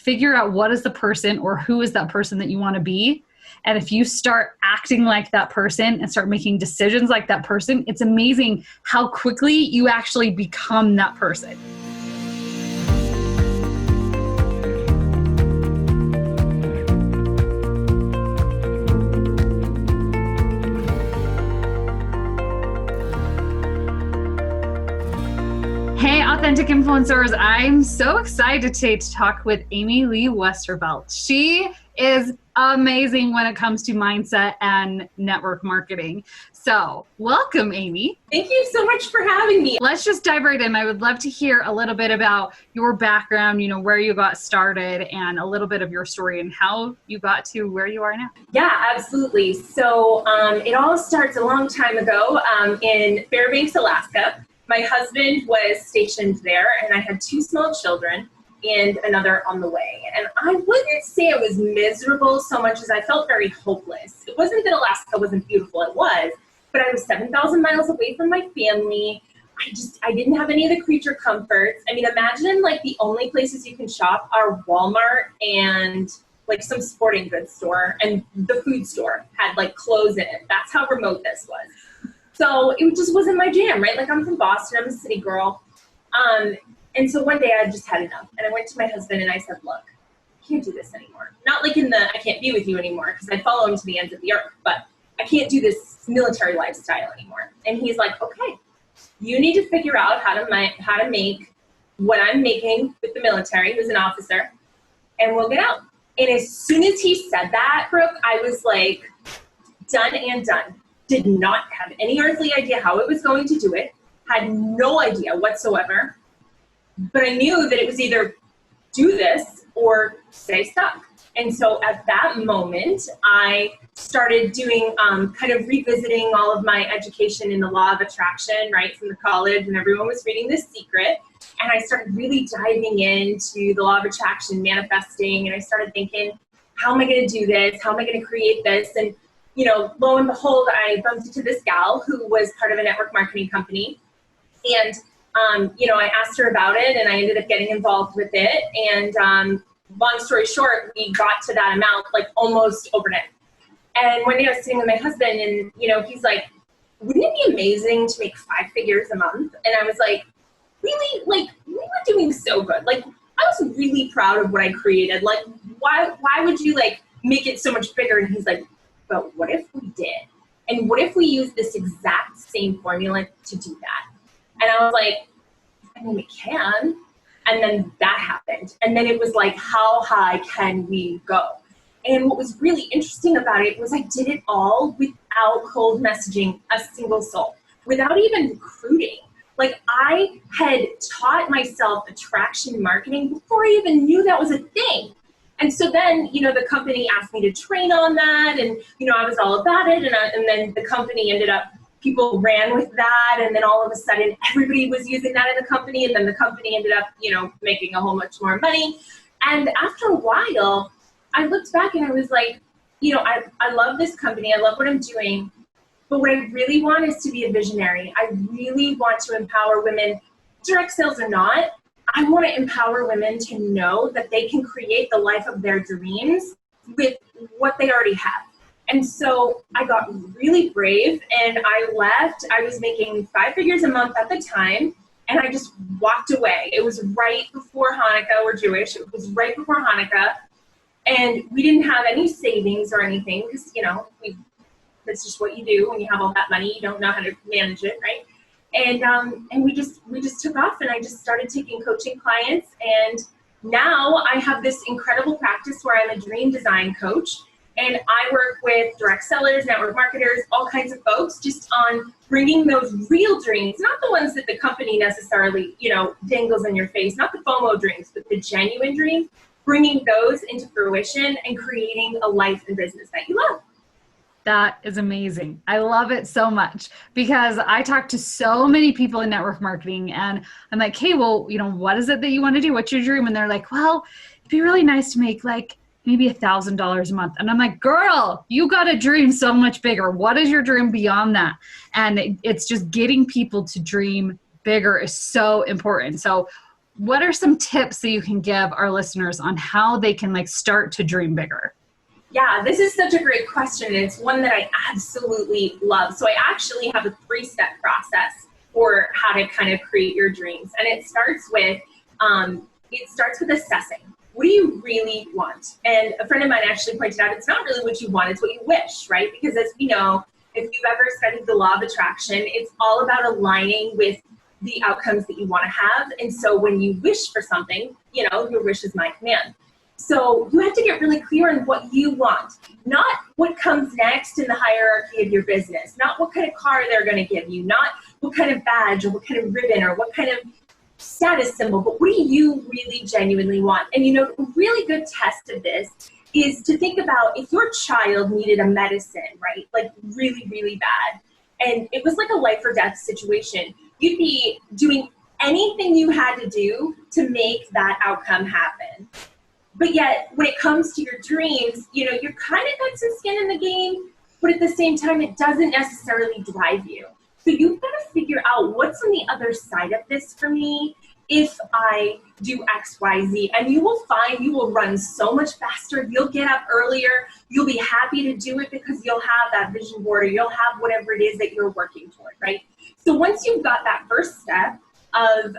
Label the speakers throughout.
Speaker 1: figure out what is the person or who is that person that you want to be. And if you start acting like that person and start making decisions like that person, it's amazing how quickly you actually become that person. Hey, authentic influencers. I'm so excited today to talk with Amy Lee Westervelt. She is amazing when it comes to mindset and network marketing. So welcome, Amy.
Speaker 2: Thank you so much for having me.
Speaker 1: Let's just dive right in. I would love to hear a little bit about your background, where you got started and a little bit of your story and how you got to where you are now.
Speaker 2: Yeah, absolutely. So it all starts a long time ago in Fairbanks, Alaska. My husband was stationed there and I had 2 small children and another on the way. And I wouldn't say I was miserable so much as I felt very hopeless. It wasn't that Alaska wasn't beautiful, it was, but I was 7,000 miles away from my family. I didn't have any of the creature comforts. I mean, imagine like the only places you can shop are Walmart and like some sporting goods store, and the food store had like clothes in it. That's how remote this was. So it just wasn't my jam, right? Like I'm from Boston, I'm a city girl. And so one day I just had enough. And I went to my husband and I said, look, I can't do this anymore. Not like in the, I can't be with you anymore, because I follow him to the ends of the earth, but I can't do this military lifestyle anymore. And he's like, okay, you need to figure out how to make what I'm making with the military. He was an officer, and we'll get out. And as soon as he said that, Brooke, I was like, done and done. Did not have any earthly idea how it was going to do it, had no idea whatsoever, but I knew that it was either do this or stay stuck. And so at that moment, I started doing kind of revisiting all of my education in the law of attraction, right, from the college, and everyone was reading The Secret. And I started really diving into the law of attraction, manifesting, and I started thinking, how am I going to do this? How am I going to create this? And lo and behold, I bumped into this gal who was part of a network marketing company. And, I asked her about it and I ended up getting involved with it. And long story short, we got to that amount like almost overnight. And one day I was sitting with my husband and, he's like, wouldn't it be amazing to make 5 figures a month? And I was like, really? Like, we were doing so good. Like, I was really proud of what I created. Like, why would you like make it so much bigger? And he's like, but what if we did? And what if we use this exact same formula to do that? And I was like, I mean, we can. And then that happened. And then it was like, how high can we go? And what was really interesting about it was I did it all without cold messaging a single soul, without even recruiting. Like I had taught myself attraction marketing before I even knew that was a thing. And so then, the company asked me to train on that, and, I was all about it, and then the company ended up, people ran with that, and then all of a sudden, everybody was using that in the company, and then the company ended up, making a whole bunch more money. And after a while, I looked back and I was like, I love this company, I love what I'm doing, but what I really want is to be a visionary. I really want to empower women, direct sales or not. I want to empower women to know that they can create the life of their dreams with what they already have. And so I got really brave and I left. I was making 5 figures a month at the time, and I just walked away. It was right before Hanukkah. We're Jewish. It was right before Hanukkah. And we didn't have any savings or anything because, that's just what you do when you have all that money. You don't know how to manage it, right? And we just took off, and I just started taking coaching clients. And now I have this incredible practice where I'm a dream design coach, and I work with direct sellers, network marketers, all kinds of folks, just on bringing those real dreams, not the ones that the company necessarily, dangles in your face, not the FOMO dreams, but the genuine dreams, bringing those into fruition and creating a life and business that you love.
Speaker 1: That is amazing. I love it so much because I talk to so many people in network marketing and I'm like, hey, well, what is it that you want to do? What's your dream? And they're like, well, it'd be really nice to make like maybe $1,000 a month. And I'm like, girl, you got a dream so much bigger. What is your dream beyond that? And it's just getting people to dream bigger is so important. So what are some tips that you can give our listeners on how they can like start to dream bigger?
Speaker 2: Yeah, this is such a great question. And it's one that I absolutely love. So I actually have a 3-step process for how to kind of create your dreams. And it starts with assessing. What do you really want? And a friend of mine actually pointed out, it's not really what you want, it's what you wish, right? Because as we know, if you've ever studied the law of attraction, it's all about aligning with the outcomes that you want to have. And so when you wish for something, your wish is my command. So you have to get really clear on what you want, not what comes next in the hierarchy of your business, not what kind of car they're going to give you, not what kind of badge or what kind of ribbon or what kind of status symbol, but what do you really genuinely want? And a really good test of this is to think about if your child needed a medicine, right? Like really, really bad. And it was like a life or death situation. You'd be doing anything you had to do to make that outcome happen. But yet, when it comes to your dreams, you're kind of got some skin in the game, but at the same time, it doesn't necessarily drive you. So you've got to figure out what's on the other side of this for me if I do X, Y, Z. And you will find you will run so much faster. You'll get up earlier. You'll be happy to do it because you'll have that vision board or you'll have whatever it is that you're working toward, right? So once you've got that first step of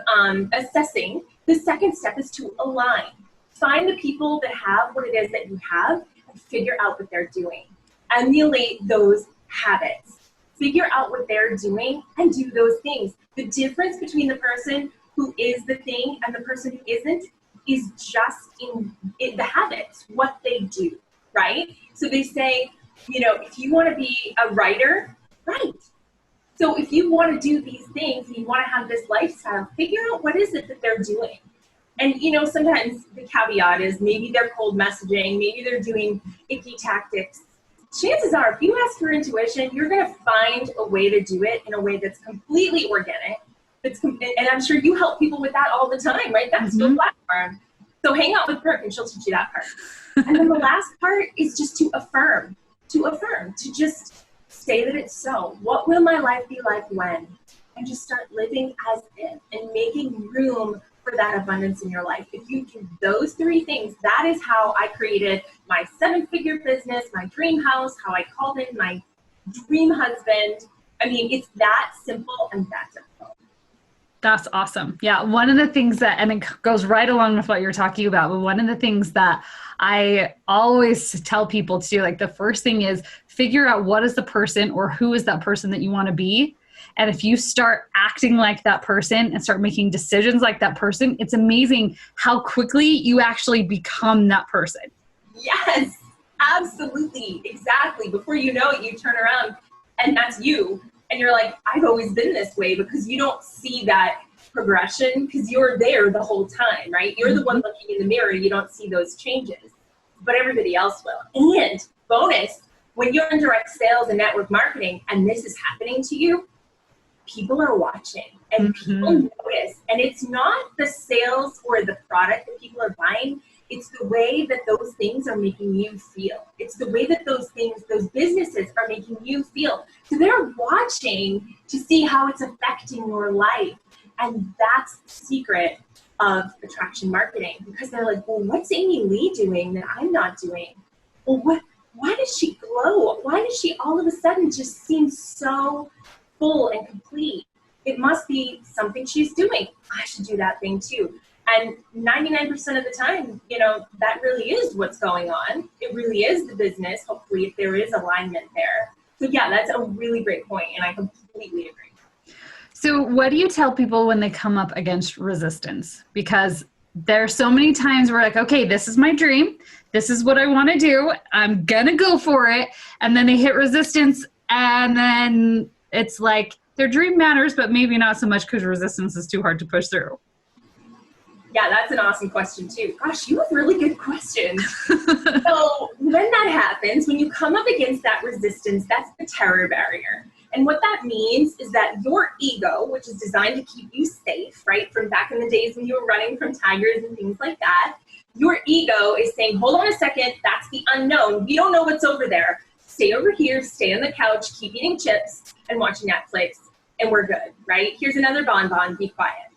Speaker 2: assessing, the second step is to align. Find the people that have what it is that you have and figure out what they're doing. Emulate those habits. Figure out what they're doing and do those things. The difference between the person who is the thing and the person who isn't is just in the habits, what they do, right? So they say, if you want to be a writer, write. So if you want to do these things and you want to have this lifestyle, figure out what is it that they're doing. And, sometimes the caveat is maybe they're cold messaging, maybe they're doing icky tactics. Chances are, if you ask your intuition, you're going to find a way to do it in a way that's completely organic. And I'm sure you help people with that all the time, right? That's your platform. So hang out with Brooke and she'll teach you that part. And then the last part is just to affirm, to just say that it's so. What will my life be like when? And just start living as if and making room for that abundance in your life. If you do those 3 things, that is how I created my 7-figure business, my dream house, how I called in my dream husband. I mean, it's that simple and that difficult.
Speaker 1: That's awesome. Yeah. One of the things that, and it goes right along with what you're talking about, but one of the things that I always tell people to do, like the first thing is figure out what is the person or who is that person that you want to be. And if you start acting like that person and start making decisions like that person, it's amazing how quickly you actually become that person.
Speaker 2: Yes, absolutely. Exactly. Before you know it, you turn around and that's you. And you're like, I've always been this way, because you don't see that progression because you're there the whole time, right? You're the one looking in the mirror. You don't see those changes, but everybody else will. And bonus, when you're in direct sales and network marketing and this is happening to you, people are watching and people notice. And it's not the sales or the product that people are buying. It's the way that those things are making you feel. It's the way that those things, those businesses are making you feel. So they're watching to see how it's affecting your life. And that's the secret of attraction marketing, because they're like, well, what's Amy Lee doing that I'm not doing? Well, why does she glow? Why does she all of a sudden just seem so full and complete? It must be something she's doing. I should do that thing too. And 99% of the time, that really is what's going on. It really is the business, hopefully, if there is alignment there. So yeah, that's a really great point, and I completely agree.
Speaker 1: So what do you tell people when they come up against resistance? Because there are so many times where like, okay, this is my dream. This is what I want to do. I'm going to go for it. And then they hit resistance, and then it's like their dream matters, but maybe not so much because resistance is too hard to push through.
Speaker 2: Yeah, that's an awesome question too. Gosh, you have really good questions. So when that happens, when you come up against that resistance, that's the terror barrier. And what that means is that your ego, which is designed to keep you safe, right, from back in the days when you were running from tigers and things like that, your ego is saying, hold on a second, that's the unknown. We don't know what's over there. Stay over here, stay on the couch, keep eating chips and watching Netflix, and we're good, right? Here's another bonbon, be quiet.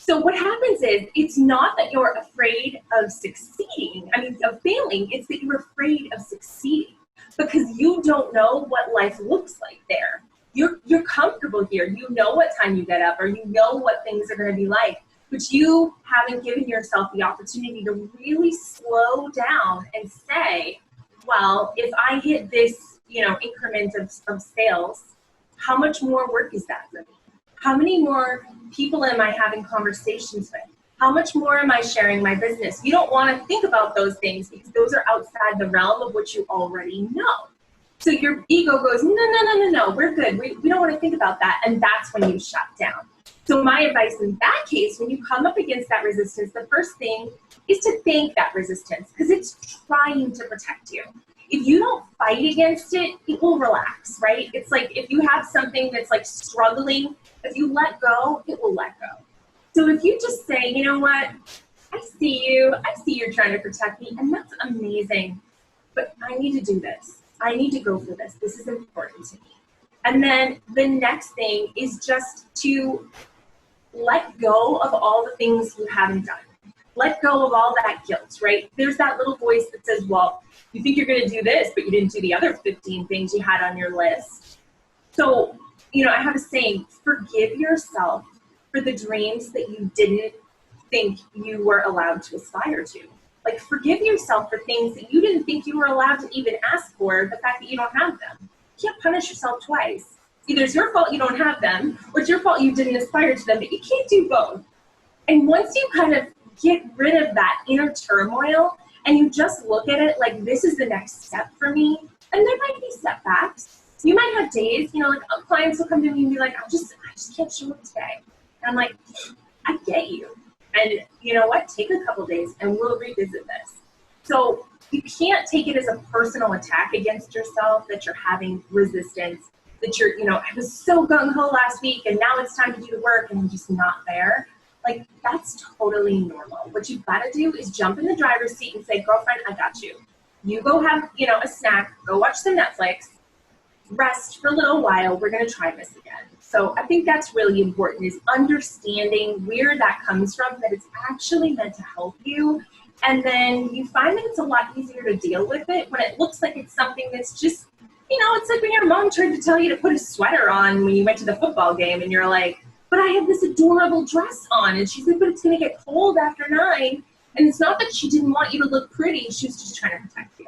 Speaker 2: So what happens is, it's not that you're afraid of succeeding, of failing, it's that you're afraid of succeeding because you don't know what life looks like there. You're comfortable here. You know what time you get up, or you know what things are going to be like, but you haven't given yourself the opportunity to really slow down and say, well, if I hit this, increment of sales, how much more work is that for me? How many more people am I having conversations with? How much more am I sharing my business? You don't want to think about those things because those are outside the realm of what you already know. So your ego goes, no, we're good. We don't want to think about that. And that's when you shut down. So my advice in that case, when you come up against that resistance, the first thing is to thank that resistance because it's trying to protect you. If you don't fight against it, it will relax, right? It's like if you have something that's like struggling, if you let go, it will let go. So if you just say, you know what, I see you're trying to protect me, and that's amazing, but I need to do this. I need to go for this. This is important to me. And then the next thing is just to let go of all the things you haven't done. Let go of all that guilt, right? There's that little voice that says, well, you think you're going to do this, but you didn't do the other 15 things you had on your list. So, I have a saying, forgive yourself for the dreams that you didn't think you were allowed to aspire to. Like, forgive yourself for things that you didn't think you were allowed to even ask for, the fact that you don't have them. You can't punish yourself twice. Either it's your fault you don't have them, or it's your fault you didn't aspire to them, but you can't do both. And once you kind of get rid of that inner turmoil, and you just look at it like, this is the next step for me, and there might be setbacks. You might have days, clients will come to me and be like, I just can't show up today. And I'm like, I get you. And you know what? Take a couple days and we'll revisit this. So you can't take it as a personal attack against yourself that you're having resistance, that you're, I was so gung-ho last week and now it's time to do the work and I'm just not there. Like, that's totally normal. What you've got to do is jump in the driver's seat and say, girlfriend, I got you. You go have, a snack, go watch some Netflix, rest for a little while. We're going to try this again. So I think that's really important, is understanding where that comes from, that it's actually meant to help you. And then you find that it's a lot easier to deal with it when it looks like it's something that's just, it's like when your mom tried to tell you to put a sweater on when you went to the football game and you're like, but I have this adorable dress on. And she's like, but it's going to get cold after 9. And it's not that she didn't want you to look pretty. She was just trying to protect you.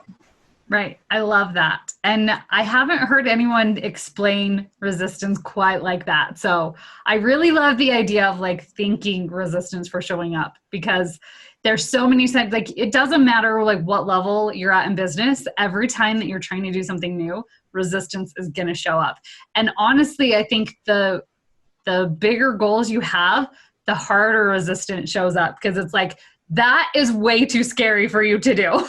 Speaker 1: Right. I love that. And I haven't heard anyone explain resistance quite like that. So I really love the idea of like thanking resistance for showing up, because there's so many times, like, it doesn't matter like what level you're at in business. Every time that you're trying to do something new, resistance is going to show up. And honestly, I think the bigger goals you have, the harder resistance shows up, because it's like, that is way too scary for you to do,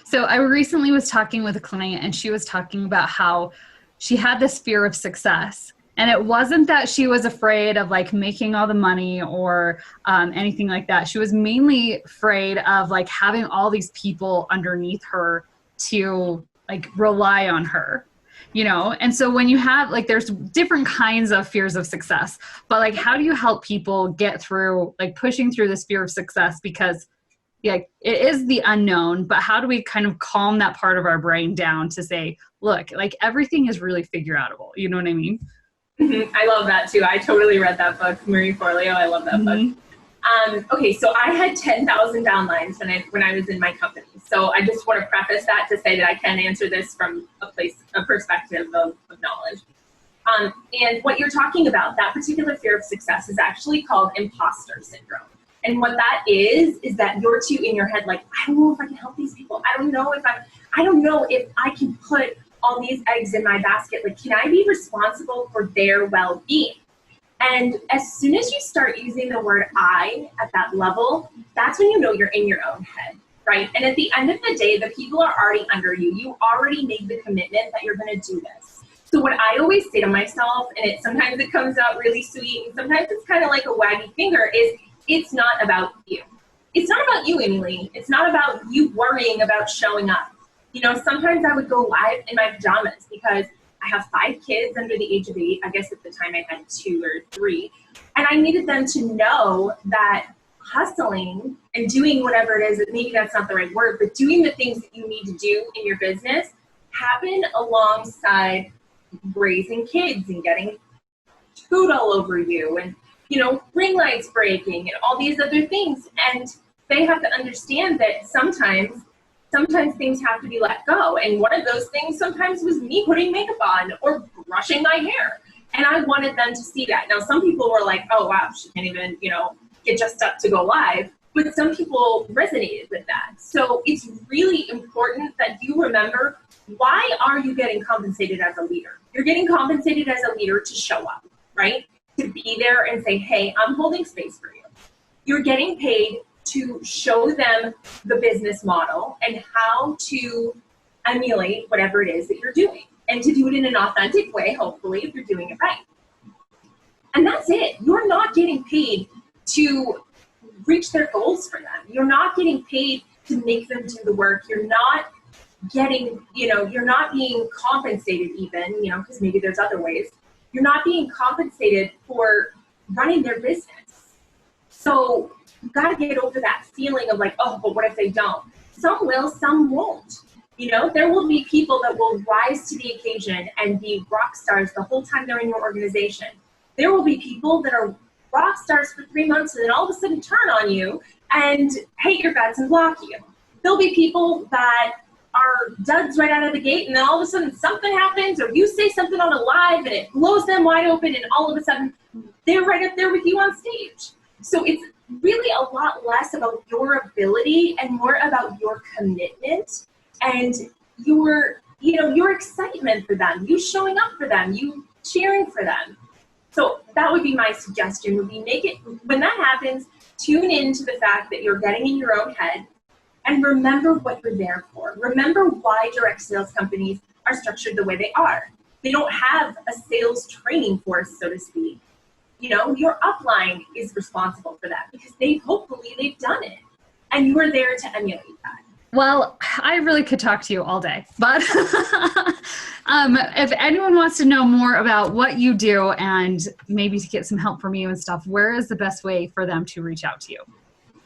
Speaker 1: So I recently was talking with a client and she was talking about how she had this fear of success. And it wasn't that she was afraid of like making all the money or anything like that. She was mainly afraid of like having all these people underneath her to like rely on her. And so when you have like, there's different kinds of fears of success, but like, how do you help people get through like pushing through this fear of success? Because it is the unknown, but how do we kind of calm that part of our brain down to say, look, like everything is really figure outable. You know what I mean?
Speaker 2: Mm-hmm. I love that too. I totally read that book, Marie Forleo. I love that book. Okay, so I had 10,000 downlines when I was in my company. So I just want to preface that to say that I can answer this from a perspective of knowledge. And what you're talking about, that particular fear of success, is actually called impostor syndrome. And what that is that you're too in your head, like, I don't know if I can help these people. I don't know if I can put all these eggs in my basket. Like, can I be responsible for their well-being? And as soon as you start using the word I at that level, that's when you know you're in your own head, right? And at the end of the day, the people are already under you. You already made the commitment that you're going to do this. So what I always say to myself, and sometimes it comes out really sweet, and sometimes it's kind of like a waggy finger, is it's not about you. It's not about you, Emily. It's not about you worrying about showing up. Sometimes I would go live in my pajamas because I have 5 kids under the age of 8. I guess at the time I had 2 or 3. And I needed them to know that hustling and doing whatever it is, maybe that's not the right word, but doing the things that you need to do in your business happen alongside raising kids and getting food all over you and, ring lights breaking and all these other things. And they have to understand that sometimes things have to be let go. And one of those things sometimes was me putting makeup on or brushing my hair. And I wanted them to see that. Now, some people were like, oh, wow, she can't even, get dressed up to go live. But some people resonated with that. So it's really important that you remember, why are you getting compensated as a leader? You're getting compensated as a leader to show up, right? To be there and say, hey, I'm holding space for you. You're getting paid to show them the business model and how to emulate whatever it is that you're doing, and to do it in an authentic way, hopefully, if you're doing it right. And that's it. You're not getting paid to reach their goals for them. You're not getting paid to make them do the work. You're not getting, you're not being compensated even, because maybe there's other ways. You're not being compensated for running their business. So you've got to get over that feeling of like, oh, but what if they don't? Some will, some won't. There will be people that will rise to the occasion and be rock stars the whole time they're in your organization. There will be people that are rock stars for 3 months and then all of a sudden turn on you and hate your guts and block you. There'll be people that are duds right out of the gate, and then all of a sudden something happens, or you say something on a live and it blows them wide open, and all of a sudden they're right up there with you on stage. So it's really a lot less about your ability and more about your commitment and your excitement for them, you showing up for them, you cheering for them. So that would be my suggestion, would be when that happens, tune into the fact that you're getting in your own head and remember what you're there for. Remember why direct sales companies are structured the way they are. They don't have a sales training force, so to speak. Your upline is responsible for that because hopefully they've done it, and you are there to emulate that.
Speaker 1: Well, I really could talk to you all day, but if anyone wants to know more about what you do and maybe to get some help from you and stuff, where is the best way for them to reach out to you?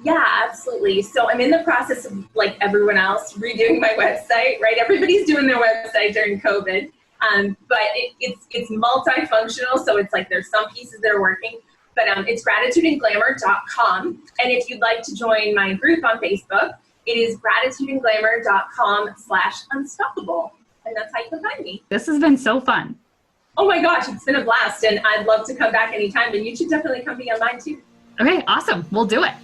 Speaker 2: Yeah, absolutely. So I'm in the process of, like everyone else, redoing my website, right? Everybody's doing their website during COVID, but it's multifunctional. So it's like there's some pieces that are working, but it's gratitudeandglamour.com. And if you'd like to join my group on Facebook, it is gratitudeandglamour.com/unstoppable. And that's how you can find me.
Speaker 1: This has been so fun.
Speaker 2: Oh my gosh, it's been a blast. And I'd love to come back anytime. And you should definitely come be on mine too.
Speaker 1: Okay, awesome. We'll do it.